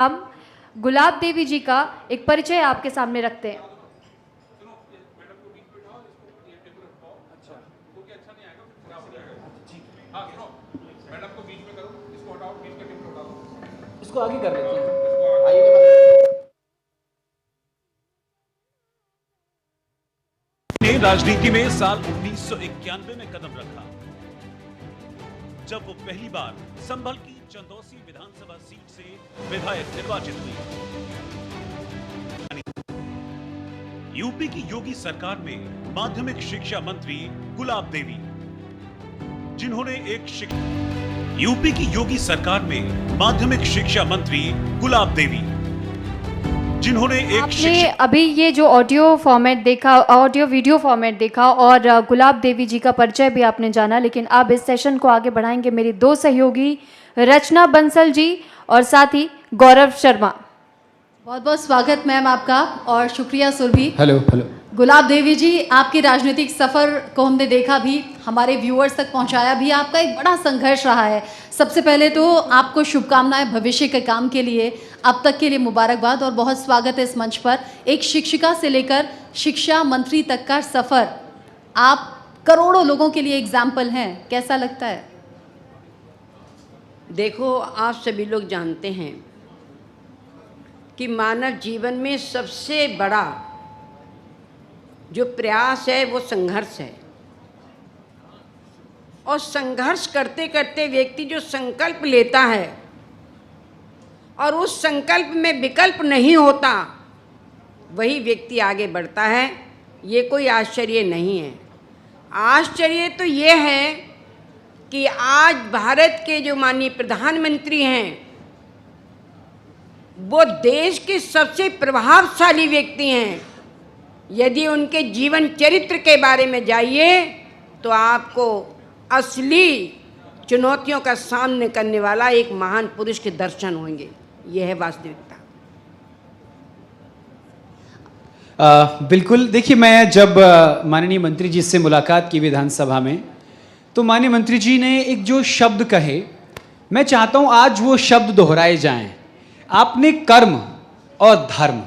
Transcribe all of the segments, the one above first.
हम गुलाब देवी जी का एक परिचय आपके सामने रखते हैं। इसको आगे कर लेते हैं। आइए ने राजनीति में साल 1991 में कदम रखा, जब वो पहली बार संभल की चंदौसी विधानसभा सीट से विधायक निर्वाचित हुई। यूपी की योगी सरकार में माध्यमिक शिक्षा मंत्री गुलाब देवी, जिन्होंने यूपी की योगी सरकार में माध्यमिक शिक्षा मंत्री गुलाब देवी, जिन्होंने आपने अभी ये जो ऑडियो फॉर्मेट देखा, ऑडियो वीडियो फॉर्मेट देखा और गुलाब देवी जी का परिचय भी आपने जाना, लेकिन अब इस सेशन को आगे बढ़ाएंगे मेरी दो सहयोगी रचना बंसल जी और साथ ही गौरव शर्मा। बहुत बहुत स्वागत मैम आपका और शुक्रिया सुरभि। Hello hello. गुलाब देवी जी, आपके राजनीतिक सफ़र को हमने देखा भी, हमारे व्यूअर्स तक पहुंचाया भी। आपका एक बड़ा संघर्ष रहा है। सबसे पहले तो आपको शुभकामनाएं भविष्य के काम के लिए, अब तक के लिए मुबारकबाद और बहुत स्वागत है इस मंच पर। एक शिक्षिका से लेकर शिक्षा मंत्री तक का सफ़र, आप करोड़ों लोगों के लिए एग्जाम्पल हैं। कैसा लगता है? देखो, आप सभी लोग जानते हैं कि मानव जीवन में सबसे बड़ा जो प्रयास है वो संघर्ष है, और संघर्ष करते करते व्यक्ति जो संकल्प लेता है और उस संकल्प में विकल्प नहीं होता, वही व्यक्ति आगे बढ़ता है। ये कोई आश्चर्य नहीं है। आश्चर्य तो ये है कि आज भारत के जो माननीय प्रधानमंत्री हैं वो देश के सबसे प्रभावशाली व्यक्ति हैं। यदि उनके जीवन चरित्र के बारे में जाइए तो आपको असली चुनौतियों का सामना करने वाला एक महान पुरुष के दर्शन होंगे। यह है वास्तविकता। बिल्कुल। देखिए, मैं जब माननीय मंत्री जी से मुलाकात की विधानसभा में, तो माननीय मंत्री जी ने एक जो शब्द कहे, मैं चाहता हूं आज वो शब्द दोहराए जाएं। आपने कर्म और धर्म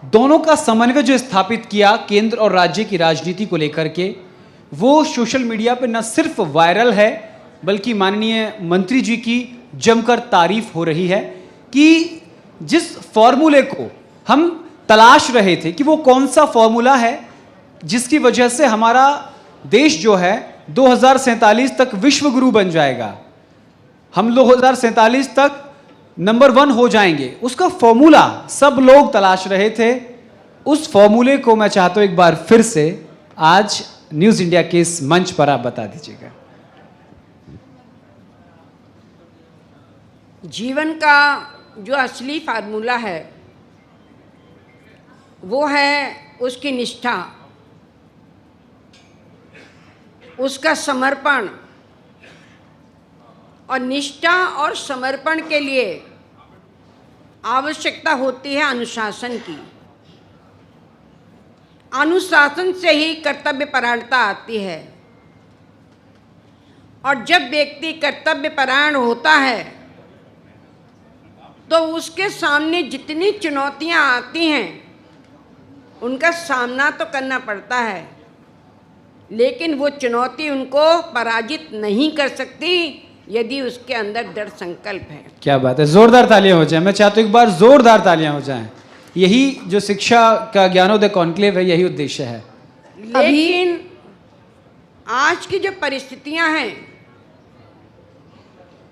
दोनों का समन्वय जो स्थापित किया केंद्र और राज्य की राजनीति को लेकर के, वो सोशल मीडिया पे न सिर्फ वायरल है बल्कि माननीय मंत्री जी की जमकर तारीफ हो रही है कि जिस फॉर्मूले को हम तलाश रहे थे कि वो कौन सा फॉर्मूला है जिसकी वजह से हमारा देश जो है 2047 तक विश्व गुरु बन जाएगा, हम 2047 तक नंबर 1 हो जाएंगे, उसका फॉर्मूला सब लोग तलाश रहे थे। उस फॉर्मूले को मैं चाहता हूं एक बार फिर से आज न्यूज़ इंडिया के इस मंच पर आप बता दीजिएगा। जीवन का जो असली फार्मूला है वो है उसकी निष्ठा, उसका समर्पण, और निष्ठा और समर्पण के लिए आवश्यकता होती है अनुशासन की। अनुशासन से ही कर्तव्य परायणता आती है, और जब व्यक्ति कर्तव्य परायण होता है तो उसके सामने जितनी चुनौतियां आती हैं उनका सामना तो करना पड़ता है, लेकिन वो चुनौती उनको पराजित नहीं कर सकती यदि उसके अंदर दृढ़ संकल्प है। क्या बात है, जोरदार तालियां हो जाएं। मैं चाहता हूं एक बार जोरदार तालियां हो जाएं। यही जो शिक्षा का ज्ञानोदय कॉन्क्लेव है, यही उद्देश्य है। लेकिन आज की जो परिस्थितियां हैं,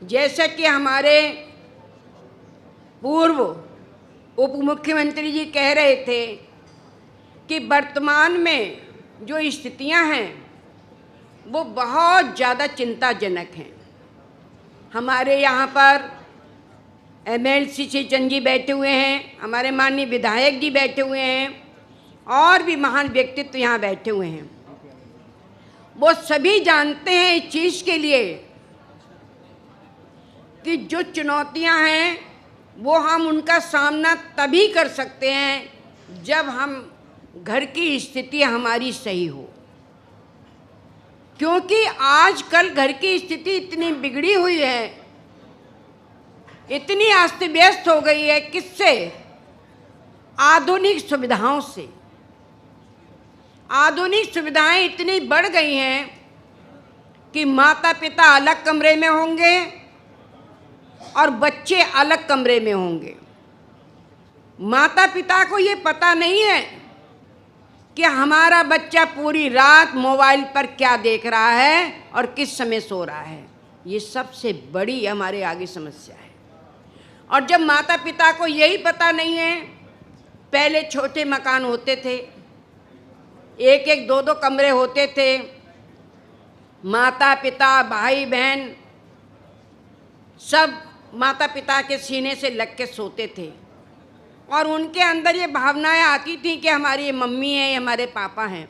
जैसा कि हमारे पूर्व उप मुख्यमंत्री जी कह रहे थे कि वर्तमान में जो स्थितियां हैं वो बहुत ज़्यादा चिंताजनक हैं। हमारे यहाँ पर MLC से चंद जी बैठे हुए हैं, हमारे माननीय विधायक जी बैठे हुए हैं, और भी महान व्यक्तित्व यहाँ बैठे हुए हैं। वो सभी जानते हैं इस चीज़ के लिए कि जो चुनौतियाँ हैं वो हम उनका सामना तभी कर सकते हैं जब हम घर की स्थिति हमारी सही हो, क्योंकि आजकल घर की स्थिति इतनी बिगड़ी हुई है इतनी अस्त व्यस्त हो गई है। किससे? आधुनिक सुविधाओं से। आधुनिक सुविधाएं इतनी बढ़ गई हैं कि माता पिता अलग कमरे में होंगे और बच्चे अलग कमरे में होंगे। माता पिता को ये पता नहीं है कि हमारा बच्चा पूरी रात मोबाइल पर क्या देख रहा है और किस समय सो रहा है। ये सबसे बड़ी हमारे आगे समस्या है। और जब माता पिता को यही पता नहीं है, पहले छोटे मकान होते थे, एक एक दो दो कमरे होते थे, माता पिता भाई बहन सब माता पिता के सीने से लग के सोते थे और उनके अंदर ये भावनाएं आती थी कि हमारी ये मम्मी है, ये हमारे पापा हैं।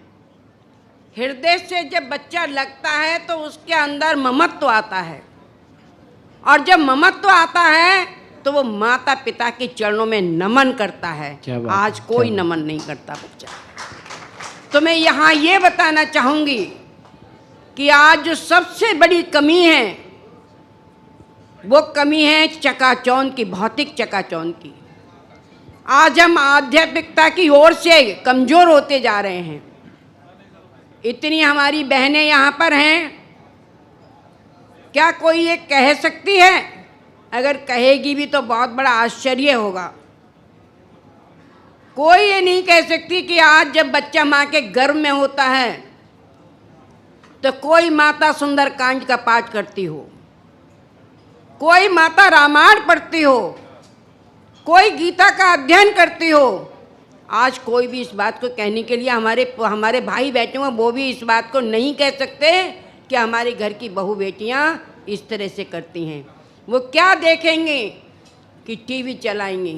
हृदय से जब बच्चा लगता है तो उसके अंदर ममत्व आता है और जब ममत्व आता है तो वो माता पिता के चरणों में नमन करता है। आज कोई नमन नहीं करता बच्चा। तो मैं यहाँ ये बताना चाहूँगी कि आज जो सबसे बड़ी कमी है वो कमी है चकाचौंध की, भौतिक चकाचौंध की। आज हम आध्यात्मिकता की ओर से कमज़ोर होते जा रहे हैं। इतनी हमारी बहनें यहाँ पर हैं, क्या कोई ये कह सकती है? अगर कहेगी भी तो बहुत बड़ा आश्चर्य होगा। कोई ये नहीं कह सकती कि आज जब बच्चा माँ के गर्भ में होता है तो कोई माता सुंदरकांड का पाठ करती हो, कोई माता रामायण पढ़ती हो, कोई गीता का अध्ययन करती हो। आज कोई भी इस बात को कहने के लिए हमारे भाई बैठे हुए, वो भी इस बात को नहीं कह सकते कि हमारे घर की बहू बेटियां इस तरह से करती हैं। वो क्या देखेंगे कि टीवी चलाएंगे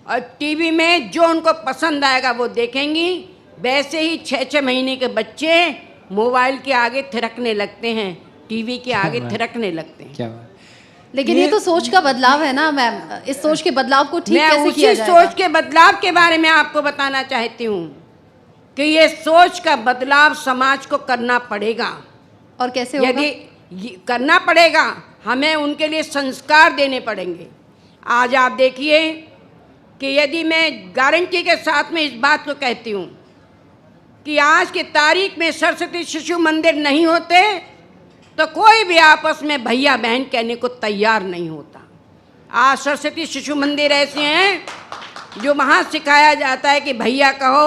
और टीवी में जो उनको पसंद आएगा वो देखेंगी। वैसे ही 6-6 महीने के बच्चे मोबाइल के आगे थिरकने लगते हैं, टीवी के आगे थिरकने लगते हैं। क्या बात। लेकिन ये तो सोच का बदलाव है ना मैम। इस सोच के बदलाव को ठीक कैसे किया जाएगा? मैं उसी सोच के बदलाव के बारे में आपको बताना चाहती हूँ कि ये सोच का बदलाव समाज को करना पड़ेगा। और कैसे होगा? यदि करना पड़ेगा, हमें उनके लिए संस्कार देने पड़ेंगे। आज आप देखिए कि यदि मैं गारंटी के साथ में इस बात को कहती हूँ कि आज की तारीख में सरस्वती शिशु मंदिर नहीं होते तो कोई भी आपस में भैया बहन कहने को तैयार नहीं होता। आज सरस्वती शिशु मंदिर ऐसे हैं जो वहाँ सिखाया जाता है कि भैया कहो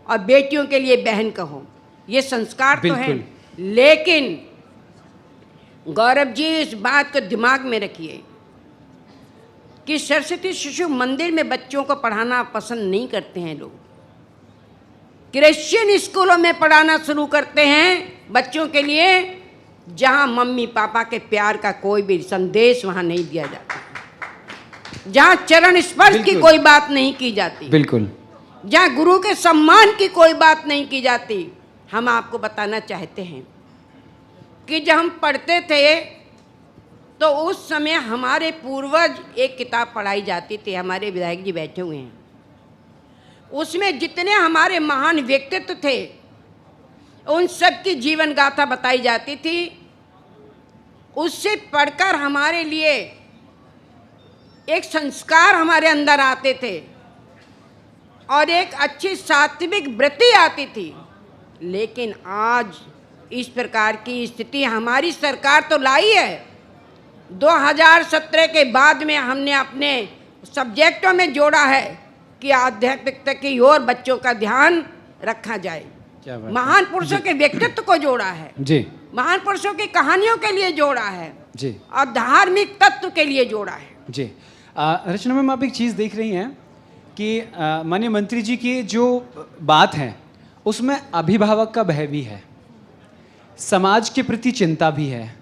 और बेटियों के लिए बहन कहो। ये संस्कार तो है। लेकिन गौरव जी, इस बात को दिमाग में रखिए कि सरस्वती शिशु मंदिर में बच्चों को पढ़ाना पसंद नहीं करते हैं लोग। क्रिश्चियन स्कूलों में पढ़ाना शुरू करते हैं बच्चों के लिए, जहाँ मम्मी पापा के प्यार का कोई भी संदेश वहाँ नहीं दिया जाता, जहाँ चरण स्पर्श की कोई बात नहीं की जाती, बिल्कुल, जहाँ गुरु के सम्मान की कोई बात नहीं की जाती। हम आपको बताना चाहते हैं कि जब हम पढ़ते थे तो उस समय हमारे पूर्वज एक किताब पढ़ाई जाती थी, हमारे विधायक जी बैठे हुए हैं, उसमें जितने हमारे महान व्यक्तित्व थे उन सब की जीवन गाथा बताई जाती थी। उससे पढ़कर हमारे लिए एक संस्कार हमारे अंदर आते थे और एक अच्छी सात्विक वृत्ति आती थी। लेकिन आज इस प्रकार की स्थिति हमारी सरकार तो लाई है। 2017 के बाद में हमने अपने सब्जेक्टों में जोड़ा है कि आध्यात्मिकता की ओर बच्चों का ध्यान रखा जाए। महान पुरुषों के व्यक्तित्व को जोड़ा है जी, महान पुरुषों की कहानियों के लिए जोड़ा है जी, और धार्मिक तत्व के लिए जोड़ा है जी। रचना मैम, आप एक चीज़ देख रही हैं कि माननीय मंत्री जी की जो बात है उसमें अभिभावक का भय भी है, समाज के प्रति चिंता भी है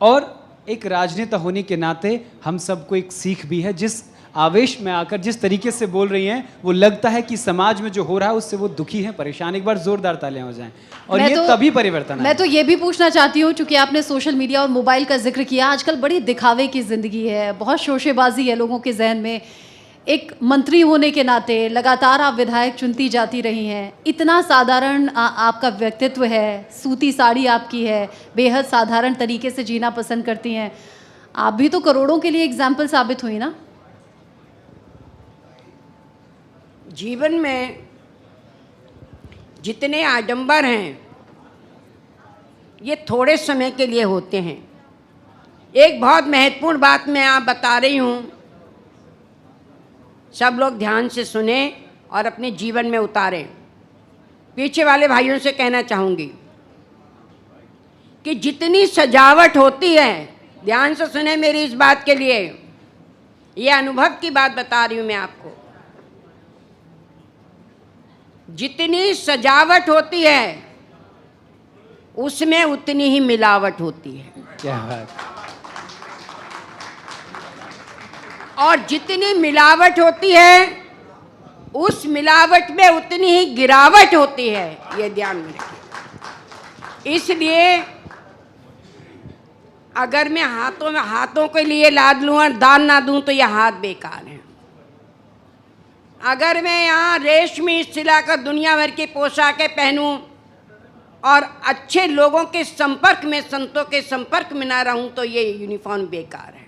और एक राजनेता होने के नाते हम सबको एक सीख भी है। जिस आवेश में आकर जिस तरीके से बोल रही हैं वो लगता है कि समाज में जो हो रहा है उससे वो दुखी हैं, परेशान। एक बार जोरदार तालियां हो जाएं और ये तभी परिवर्तन मैं तो ये भी पूछना चाहती हूँ, चूंकि आपने सोशल मीडिया और मोबाइल का जिक्र किया, आजकल बड़ी दिखावे की ज़िंदगी है, बहुत शोशेबाजी है लोगों के जहन में। एक मंत्री होने के नाते लगातार आप विधायक चुनती जाती रही हैं, इतना साधारण आपका व्यक्तित्व है, सूती साड़ी आपकी है, बेहद साधारण तरीके से जीना पसंद करती हैं। आप भी तो करोड़ों के लिए एग्जाम्पल साबित हुई ना। जीवन में जितने आडंबर हैं ये थोड़े समय के लिए होते हैं। एक बहुत महत्वपूर्ण बात मैं आप बता रही हूँ, सब लोग ध्यान से सुने और अपने जीवन में उतारें। पीछे वाले भाइयों से कहना चाहूँगी कि जितनी सजावट होती है, ध्यान से सुने मेरी इस बात के लिए, ये अनुभव की बात बता रही हूँ मैं आपको। जितनी सजावट होती है उसमें उतनी ही मिलावट होती है। क्या बात। और जितनी मिलावट होती है उस मिलावट में उतनी ही गिरावट होती है, ये ध्यान में रखिए। इसलिए अगर मैं हाथों के लिए लाद लूँ और दान ना दूं तो यह हाथ बेकार है। अगर मैं यहाँ रेशमी सिला कर दुनिया भर की पोशाकें पहनूं और अच्छे लोगों के संपर्क में, संतों के संपर्क में ना रहूं तो ये यूनिफॉर्म बेकार है।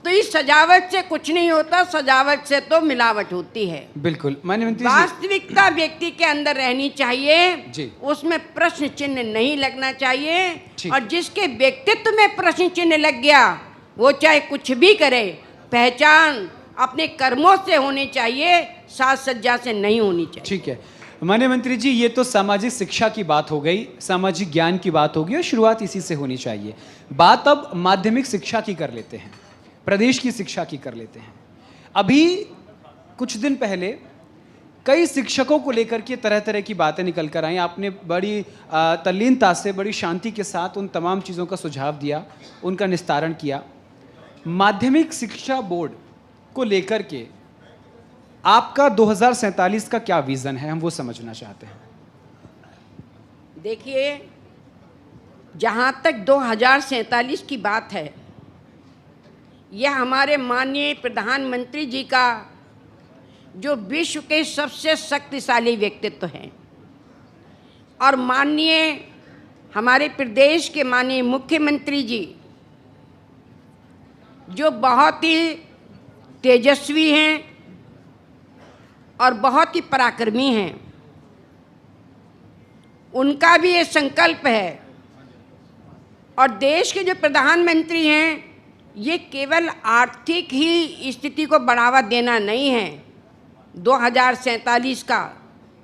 तो इस सजावट से कुछ नहीं होता, सजावट से तो मिलावट होती है। बिल्कुल माननीय मंत्री जी, वास्तविकता व्यक्ति के अंदर रहनी चाहिए जी। उसमें प्रश्न चिन्ह नहीं लगना चाहिए। ठीक। और जिसके व्यक्तित्व में प्रश्न चिन्ह लग गया वो चाहे कुछ भी करे, पहचान अपने कर्मों से होनी चाहिए, साज सज्जा से नहीं होनी चाहिए। ठीक है माननीय मंत्री जी, ये तो सामाजिक शिक्षा की बात हो गई, सामाजिक ज्ञान की बात होगी और शुरुआत इसी से होनी चाहिए। बात अब माध्यमिक शिक्षा की कर लेते हैं, प्रदेश की शिक्षा की कर लेते हैं। अभी कुछ दिन पहले कई शिक्षकों को लेकर के तरह तरह की बातें निकल कर आई। आपने बड़ी तल्लीनता से, बड़ी शांति के साथ उन तमाम चीज़ों का सुझाव दिया, उनका निस्तारण किया। माध्यमिक शिक्षा बोर्ड को लेकर के आपका 2047 का क्या विज़न है, हम वो समझना चाहते हैं। देखिए, जहाँ तक 2047 की बात है, यह हमारे माननीय प्रधानमंत्री जी का जो विश्व के सबसे शक्तिशाली व्यक्तित्व हैं और माननीय हमारे प्रदेश के माननीय मुख्यमंत्री जी जो बहुत ही तेजस्वी हैं और बहुत ही पराक्रमी हैं, उनका भी ये संकल्प है। और देश के जो प्रधानमंत्री हैं, ये केवल आर्थिक ही स्थिति को बढ़ावा देना नहीं है 2047 का,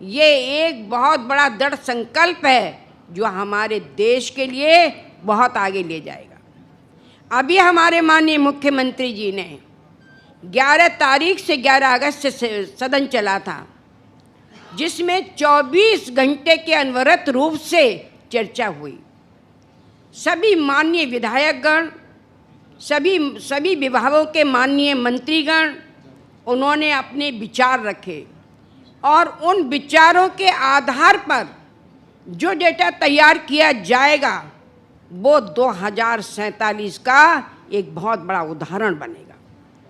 ये एक बहुत बड़ा दृढ़ संकल्प है जो हमारे देश के लिए बहुत आगे ले जाएगा। अभी हमारे माननीय मुख्यमंत्री जी ने 11 तारीख से 11 अगस्त से सदन चला था, जिसमें 24 घंटे के अनवरत रूप से चर्चा हुई। सभी माननीय विधायकगण, सभी विभागों के माननीय मंत्रीगण, उन्होंने अपने विचार रखे और उन विचारों के आधार पर जो डेटा तैयार किया जाएगा वो 2047 का एक बहुत बड़ा उदाहरण बनेगा।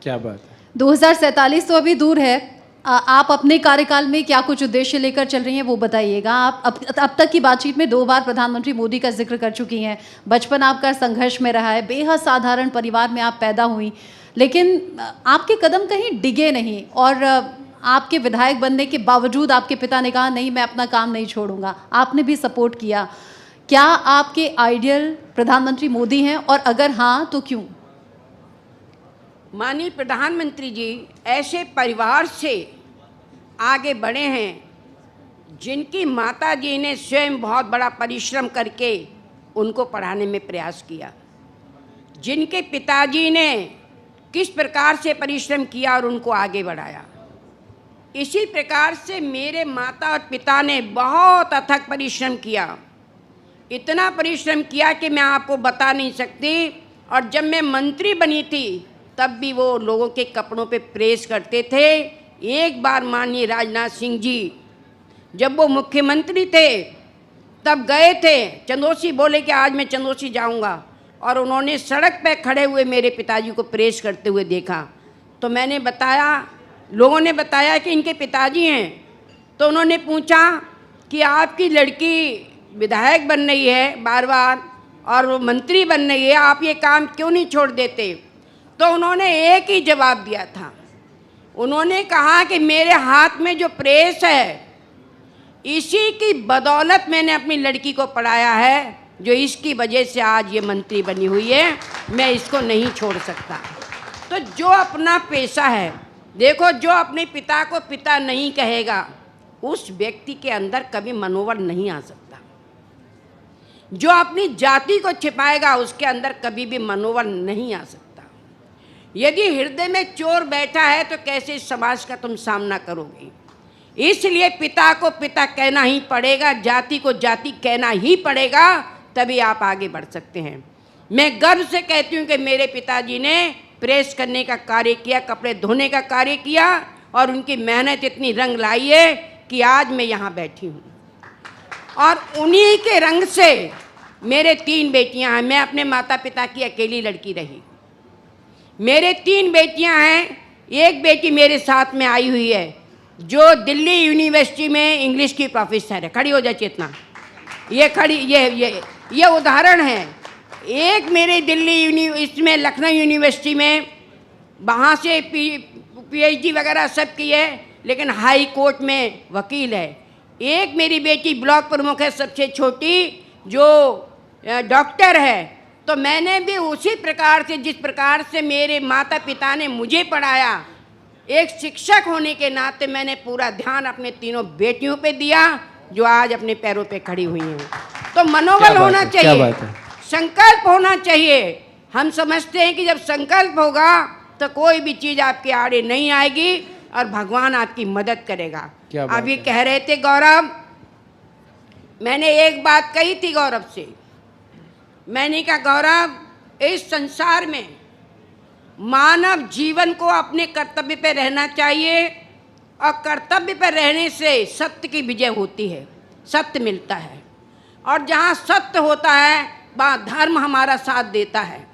क्या बात है। 2047 तो अभी दूर है। आप अपने कार्यकाल में क्या कुछ उद्देश्य लेकर चल रही हैं वो बताइएगा। आप अब तक की बातचीत में 2 बार प्रधानमंत्री मोदी का जिक्र कर चुकी हैं। बचपन आपका संघर्ष में रहा है, बेहद साधारण परिवार में आप पैदा हुई, लेकिन आपके कदम कहीं डिगे नहीं और आपके विधायक बनने के बावजूद आपके पिता ने कहा नहीं मैं अपना काम नहीं छोड़ूंगा, आपने भी सपोर्ट किया। क्या आपके आइडियल प्रधानमंत्री मोदी हैं और अगर हाँ तो क्यों? माननीय प्रधानमंत्री जी ऐसे परिवार से आगे बढ़े हैं जिनकी माता जी ने स्वयं बहुत बड़ा परिश्रम करके उनको पढ़ाने में प्रयास किया, जिनके पिताजी ने किस प्रकार से परिश्रम किया और उनको आगे बढ़ाया। इसी प्रकार से मेरे माता और पिता ने बहुत अथक परिश्रम किया, इतना परिश्रम किया कि मैं आपको बता नहीं सकती। और जब मैं मंत्री बनी थी तब भी वो लोगों के कपड़ों पे प्रेस करते थे। एक बार माननीय राजनाथ सिंह जी जब वो मुख्यमंत्री थे तब गए थे चंदोसी, बोले कि आज मैं चंदोसी जाऊंगा, और उन्होंने सड़क पे खड़े हुए मेरे पिताजी को प्रेस करते हुए देखा। तो मैंने बताया, लोगों ने बताया कि इनके पिताजी हैं। तो उन्होंने पूछा कि आपकी लड़की विधायक बन रही है बार बार, और वो मंत्री बन रही है, आप ये काम क्यों नहीं छोड़ देते? तो उन्होंने एक ही जवाब दिया था। उन्होंने कहा कि मेरे हाथ में जो प्रेस है, इसी की बदौलत मैंने अपनी लड़की को पढ़ाया है, जो इसकी वजह से आज ये मंत्री बनी हुई है, मैं इसको नहीं छोड़ सकता। तो जो अपना पेशा है, देखो, जो अपने पिता को पिता नहीं कहेगा, उस व्यक्ति के अंदर कभी मनोबल नहीं आ सकता। जो अपनी जाति को छिपाएगा, उसके अंदर कभी भी मनोबल नहीं आ सकता। यदि हृदय में चोर बैठा है तो कैसे समाज का तुम सामना करोगे? इसलिए पिता को पिता कहना ही पड़ेगा, जाति को जाति कहना ही पड़ेगा, तभी आप आगे बढ़ सकते हैं। मैं गर्व से कहती हूँ कि मेरे पिताजी ने प्रेस करने का कार्य किया, कपड़े धोने का कार्य किया, और उनकी मेहनत इतनी रंग लाई है कि आज मैं यहाँ बैठी हूँ। और उन्हीं के रंग से मेरे 3 बेटियाँ हैं। मैं अपने माता पिता की अकेली लड़की रही। मेरे 3 बेटियाँ हैं। एक बेटी मेरे साथ में आई हुई है, जो दिल्ली यूनिवर्सिटी में इंग्लिश की प्रोफेसर है। खड़ी हो जाए चेतना, ये खड़ी, ये उदाहरण है। एक मेरे इसमें लखनऊ यूनिवर्सिटी में, वहाँ से PhD वगैरह सब की है, लेकिन हाई कोर्ट में वकील है। एक मेरी बेटी ब्लॉक प्रमुख है, सबसे छोटी, जो डॉक्टर है। तो मैंने भी उसी प्रकार से, जिस प्रकार से मेरे माता पिता ने मुझे पढ़ाया, एक शिक्षक होने के नाते मैंने पूरा ध्यान अपने 3 बेटियों पे दिया, जो आज अपने पैरों पे खड़ी हुई हैं। तो मनोबल होना चाहिए, संकल्प होना चाहिए। हम समझते हैं कि जब संकल्प होगा तो कोई भी चीज़ आपके आड़े नहीं आएगी और भगवान आपकी मदद करेगा। अभी कह रहे थे गौरव, मैंने एक बात कही थी गौरव से। मैंने कहा, गौरव, इस संसार में मानव जीवन को अपने कर्तव्य पे रहना चाहिए, और कर्तव्य पर रहने से सत्य की विजय होती है, सत्य मिलता है। और जहाँ सत्य होता है, वहाँ धर्म हमारा साथ देता है।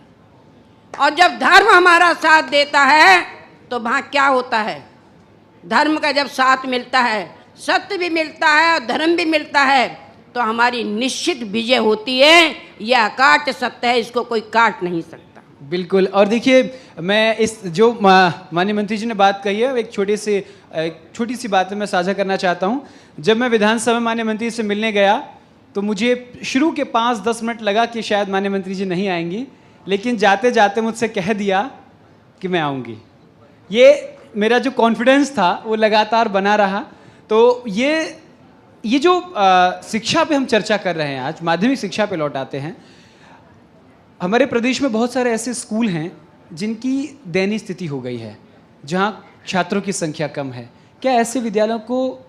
और जब धर्म हमारा साथ देता है तो वहाँ क्या होता है? धर्म का जब साथ मिलता है, सत्य भी मिलता है और धर्म भी मिलता है, तो हमारी निश्चित विजय होती है। यह अकाट सत्य है, इसको कोई काट नहीं सकता। बिल्कुल। और देखिए, मैं इस जो माननीय मंत्री जी ने बात कही है, एक छोटी सी बात मैं साझा करना चाहता हूँ। जब मैं विधानसभा में माननीय मंत्री से मिलने गया, तो मुझे शुरू के 5-10 मिनट लगा कि शायद माननीय मंत्री जी नहीं आएंगी, लेकिन जाते जाते मुझसे कह दिया कि मैं आऊँगी। ये मेरा जो कॉन्फिडेंस था वो लगातार बना रहा। तो ये जो शिक्षा पे हम चर्चा कर रहे हैं, आज माध्यमिक शिक्षा पे लौट आते हैं। हमारे प्रदेश में बहुत सारे ऐसे स्कूल हैं जिनकी दयनीय स्थिति हो गई है, जहाँ छात्रों की संख्या कम है। क्या ऐसे विद्यालयों को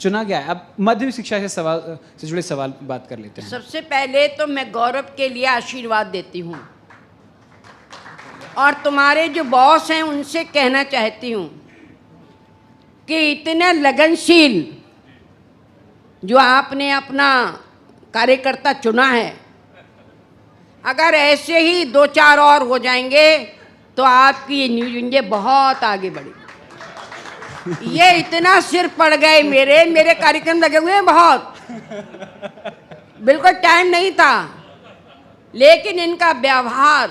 चुना गया है? अब माध्यमिक शिक्षा से जुड़े सवाल बात कर लेते हैं। सबसे पहले तो मैं गौरव के लिए आशीर्वाद देती हूँ, और तुम्हारे जो बॉस हैं उनसे कहना चाहती हूँ कि इतने लगनशील जो आपने अपना कार्यकर्ता चुना है, अगर ऐसे ही 2-4 और हो जाएंगे तो आपकी ये न्यूज इंडिया बहुत आगे बढ़ेगी। ये इतना सिर पड़ गए, मेरे कार्यक्रम लगे हुए हैं बहुत, बिल्कुल टाइम नहीं था, लेकिन इनका व्यवहार,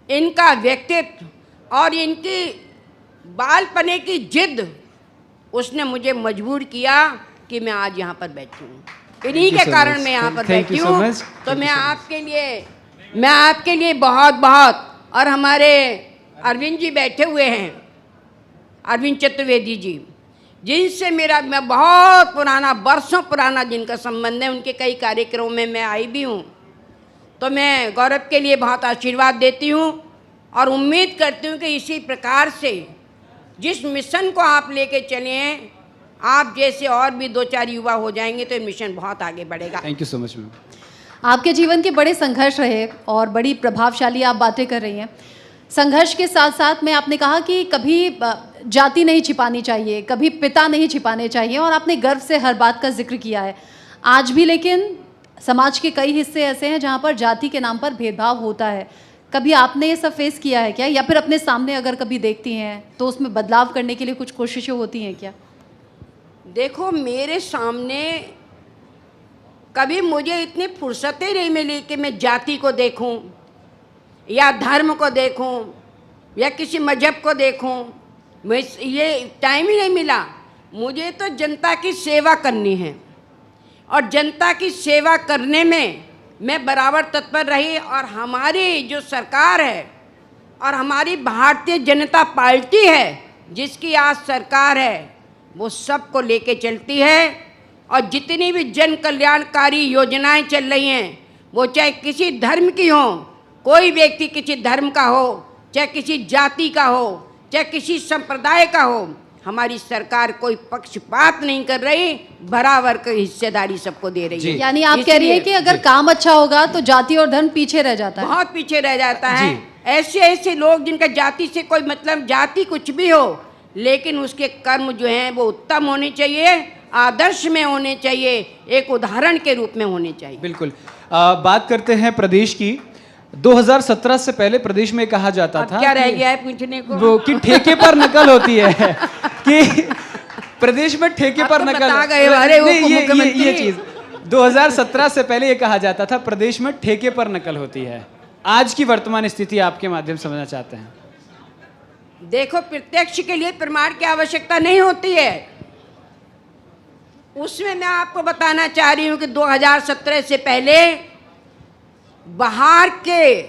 इनका व्यक्तित्व और इनकी बालपने की जिद, उसने मुझे मजबूर किया कि मैं आज यहाँ पर बैठी हूँ। इन्हीं के कारण मैं यहाँ पर बैठी हूँ। तो मैं आपके लिए बहुत बहुत, और हमारे अरविंद जी बैठे हुए हैं, अरविंद चतुर्वेदी जी, जिनसे मैं बहुत पुराना, बरसों पुराना जिनका संबंध है, उनके कई कार्यक्रमों में मैं आई भी हूँ। तो मैं गौरव के लिए बहुत आशीर्वाद देती हूँ, और उम्मीद करती हूँ कि इसी प्रकार से जिस मिशन को आप लेके चले हैं, आप जैसे और भी 2-4 युवा हो जाएंगे तो ये मिशन बहुत आगे बढ़ेगा। Thank you so much ma'am. आपके जीवन के बड़े संघर्ष रहे और बड़ी प्रभावशाली आप बातें कर रही हैं। संघर्ष के साथ साथ में आपने कहा कि कभी जाति नहीं छिपानी चाहिए, कभी पिता नहीं छिपाने चाहिए, और आपने गर्व से हर बात का जिक्र किया है। आज भी लेकिन समाज के कई हिस्से ऐसे हैं जहाँ पर जाति के नाम पर भेदभाव होता है। कभी आपने ये सब फेस किया है क्या, या फिर अपने सामने अगर कभी देखती हैं तो उसमें बदलाव करने के लिए कुछ कोशिशें होती हैं क्या? देखो, मेरे सामने कभी मुझे इतनी फुर्सत ही नहीं मिली कि मैं जाति को देखूं या धर्म को देखूं या किसी मजहब को देखूं। मैं ये टाइम ही नहीं मिला। मुझे तो जनता की सेवा करनी है और जनता की सेवा करने में मैं बराबर तत्पर रही। और हमारी जो सरकार है और हमारी भारतीय जनता पार्टी है जिसकी आज सरकार है, वो सबको लेके चलती है। और जितनी भी जन कल्याणकारी योजनाएं चल रही हैं, वो चाहे किसी धर्म की हो, कोई व्यक्ति किसी धर्म का हो, चाहे किसी जाति का हो, चाहे किसी संप्रदाय का हो, हमारी सरकार कोई पक्षपात नहीं कर रही, बराबर की हिस्सेदारी सबको दे रही है। यानी आप कह रही है कि अगर काम अच्छा होगा तो जाति और धर्म पीछे रह जाता है। बहुत पीछे रह जाता है। ऐसे ऐसे लोग जिनका जाति से कोई मतलब, जाति कुछ भी हो, लेकिन उसके कर्म जो हैं वो उत्तम होने चाहिए, आदर्श में होने चाहिए, एक उदाहरण के रूप में होने चाहिए। बिल्कुल। बात करते हैं प्रदेश की। 2017 से पहले प्रदेश में कहा जाता था, क्या रह गया है पूछने को, वो कि ठेके पर नकल होती है कि प्रदेश में ठेके पर तो नकल। बता गए हमारे ये चीज 2017 से पहले ये कहा जाता था प्रदेश में ठेके पर नकल होती है। आज की वर्तमान स्थिति आपके माध्यम से समझना चाहते हैं। देखो, प्रत्यक्ष के लिए प्रमाण की आवश्यकता नहीं होती है। उसमें मैं आपको बताना चाह रही हूं कि 2017 से पहले बाहर के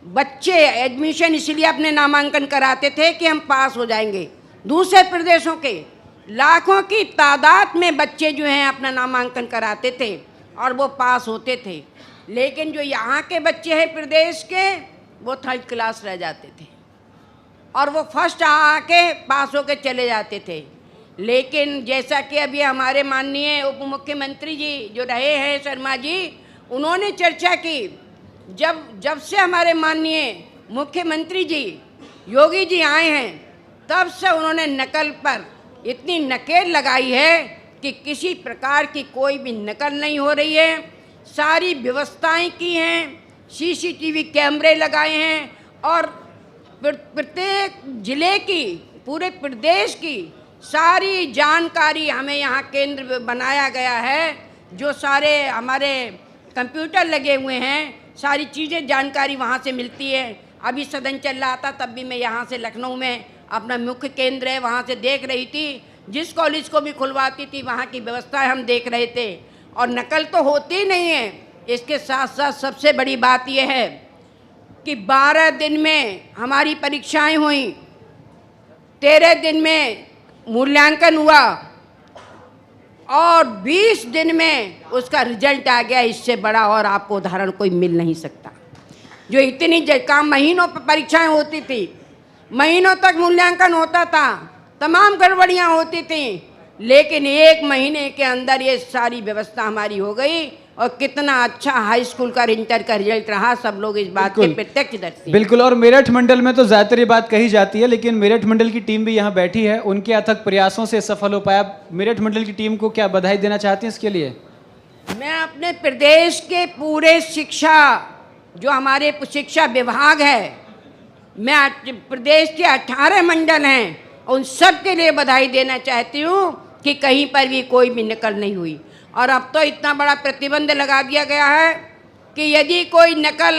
बच्चे एडमिशन इसलिए अपने नामांकन कराते थे कि हम पास हो जाएंगे। दूसरे प्रदेशों के लाखों की तादाद में बच्चे जो हैं अपना नामांकन कराते थे और वो पास होते थे। लेकिन जो यहाँ के बच्चे हैं प्रदेश के, वो थर्ड क्लास रह जाते थे और वो फर्स्ट आके पास होके चले जाते थे। लेकिन जैसा कि अभी हमारे माननीय उप मुख्यमंत्री जी जो रहे हैं, शर्मा जी, उन्होंने चर्चा की। जब से हमारे माननीय मुख्यमंत्री जी योगी जी आए हैं, तब से उन्होंने नकल पर इतनी नकेल लगाई है कि किसी प्रकार की कोई भी नकल नहीं हो रही है। सारी व्यवस्थाएं की हैं, सीसीटीवी कैमरे लगाए हैं और प्रत्येक जिले की, पूरे प्रदेश की सारी जानकारी हमें यहाँ केंद्र बनाया गया है। जो सारे हमारे कंप्यूटर लगे हुए हैं, सारी चीज़ें जानकारी वहाँ से मिलती है। अभी सदन चल रहा था तब भी मैं यहाँ से लखनऊ में अपना मुख्य केंद्र है वहाँ से देख रही थी। जिस कॉलेज को भी खुलवाती थी वहाँ की व्यवस्थाएं हम देख रहे थे और नकल तो होती नहीं है। इसके साथ साथ सबसे बड़ी बात यह है कि 12 दिन में हमारी परीक्षाएं हुई, 13 दिन में मूल्यांकन हुआ और 20 दिन में उसका रिजल्ट आ गया। इससे बड़ा और आपको उदाहरण कोई मिल नहीं सकता। जो इतनी काम महीनों पर परीक्षाएं होती थी, महीनों तक मूल्यांकन होता था, तमाम गड़बड़ियां होती थी, लेकिन 1 महीने के अंदर ये सारी व्यवस्था हमारी हो गई। और कितना अच्छा हाई स्कूल का इंटर का रिजल्ट रहा, सब लोग इस बात के प्रत्यक्षदर्शी। बिल्कुल। और मेरठ मंडल में तो ज़्यादातर ये बात कही जाती है, लेकिन मेरठ मंडल की टीम भी यहाँ बैठी है, उनके अथक प्रयासों से सफल हो पाया। मेरठ मंडल की टीम को क्या बधाई देना चाहती हैं इसके लिए? मैं अपने प्रदेश के पूरे शिक्षा, जो हमारे शिक्षा विभाग है, मैं प्रदेश के 18 मंडल हैं, उन सब के लिए बधाई देना चाहती हूँ कि कहीं पर भी कोई भी नकल नहीं हुई। और अब तो इतना बड़ा प्रतिबंध लगा दिया गया है कि यदि कोई नकल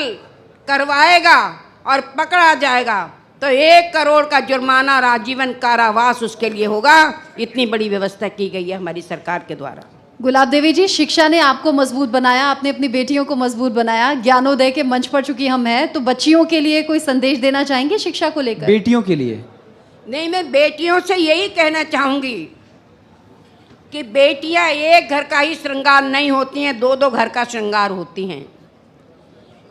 करवाएगा और पकड़ा जाएगा तो 1 करोड़ का जुर्माना, आजीवन कारावास उसके लिए होगा। इतनी बड़ी व्यवस्था की गई है हमारी सरकार के द्वारा। गुलाब देवी जी, शिक्षा ने आपको मजबूत बनाया, आपने अपनी बेटियों को मजबूत बनाया। ज्ञानोदय के मंच पर चूंकि हम हैं, तो बच्चियों के लिए कोई संदेश देना चाहेंगे शिक्षा को लेकर? बेटियों के लिए नहीं, मैं बेटियों से यही कहना चाहूँगी कि बेटियां एक घर का ही श्रृंगार नहीं होती हैं, 2-2 घर का श्रृंगार होती हैं।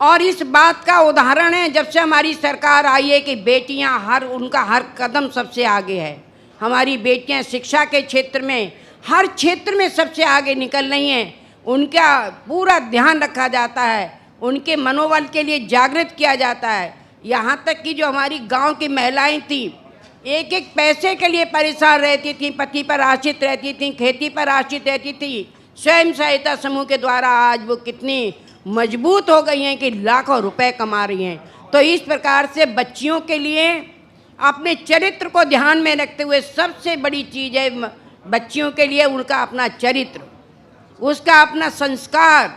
और इस बात का उदाहरण है जब से हमारी सरकार आई है कि बेटियां उनका हर कदम सबसे आगे है। हमारी बेटियां शिक्षा के क्षेत्र में, हर क्षेत्र में सबसे आगे निकल रही हैं। उनका पूरा ध्यान रखा जाता है, उनके मनोबल के लिए जागृत किया जाता है। यहाँ तक कि जो हमारी गांव की महिलाएं थीं, एक एक पैसे के लिए परेशान रहती थी, पति पर आश्रित रहती थी, खेती पर आश्रित रहती थी। स्वयं सहायता समूह के द्वारा आज वो कितनी मजबूत हो गई हैं कि लाखों रुपए कमा रही हैं। तो इस प्रकार से बच्चियों के लिए अपने चरित्र को ध्यान में रखते हुए सबसे बड़ी चीज़ है बच्चियों के लिए उनका अपना चरित्र। उसका अपना संस्कार,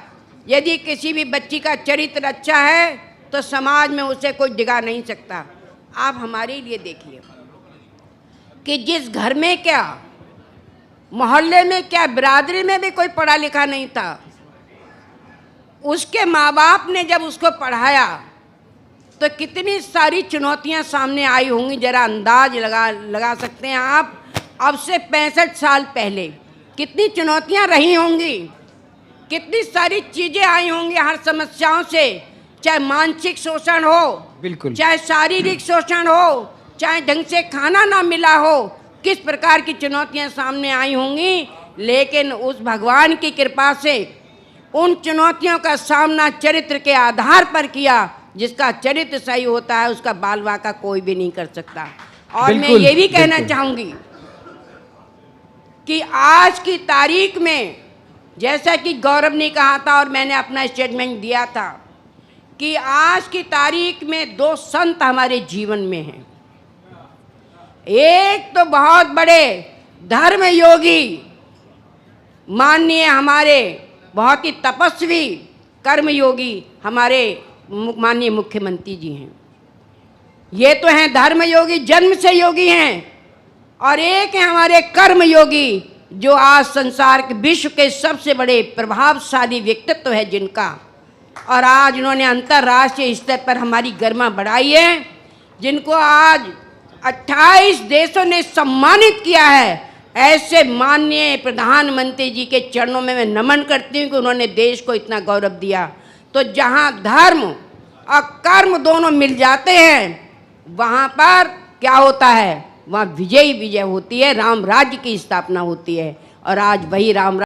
यदि किसी भी बच्ची का चरित्र अच्छा है तो समाज में उसे कोई डिगा नहीं सकता। आप हमारे लिए देखिए कि जिस घर में क्या, मोहल्ले में क्या, बिरादरी में भी कोई पढ़ा लिखा नहीं था, उसके माँ बाप ने जब उसको पढ़ाया तो कितनी सारी चुनौतियां सामने आई होंगी। जरा अंदाज लगा सकते हैं आप, अब से 65 साल पहले कितनी चुनौतियां रही होंगी, कितनी सारी चीज़ें आई होंगी हर समस्याओं से, चाहे मानसिक शोषण हो, बिल्कुल, चाहे शारीरिक शोषण हो, चाहे ढंग से खाना ना मिला हो, किस प्रकार की चुनौतियां सामने आई होंगी। लेकिन उस भगवान की कृपा से उन चुनौतियों का सामना चरित्र के आधार पर किया। जिसका चरित्र सही होता है उसका बाल वाका कोई भी नहीं कर सकता। और मैं ये भी कहना चाहूँगी कि आज की तारीख में, जैसा कि गौरव ने कहा था और मैंने अपना स्टेटमेंट दिया था, कि आज की तारीख में 2 संत हमारे जीवन में हैं। एक तो बहुत बड़े धर्म योगी, माननीय हमारे बहुत ही तपस्वी कर्मयोगी हमारे माननीय मुख्यमंत्री जी हैं। ये तो हैं धर्म योगी, जन्म से योगी हैं। और एक है हमारे कर्म योगी, जो आज संसार के विश्व के सबसे बड़े प्रभावशाली व्यक्तित्व है जिनका, और आज उन्होंने अंतर्राष्ट्रीय स्तर पर हमारी गरिमा बढ़ाई है, जिनको आज 28 देशों ने सम्मानित किया है। ऐसे माननीय प्रधानमंत्री जी के चरणों में मैं नमन करती हूँ कि उन्होंने देश को इतना गौरव दिया। तो जहाँ धर्म और कर्म दोनों मिल जाते हैं, वहाँ पर क्या होता है, वहाँ विजय होती है, राम राज्य की स्थापना होती है। और आज वही राम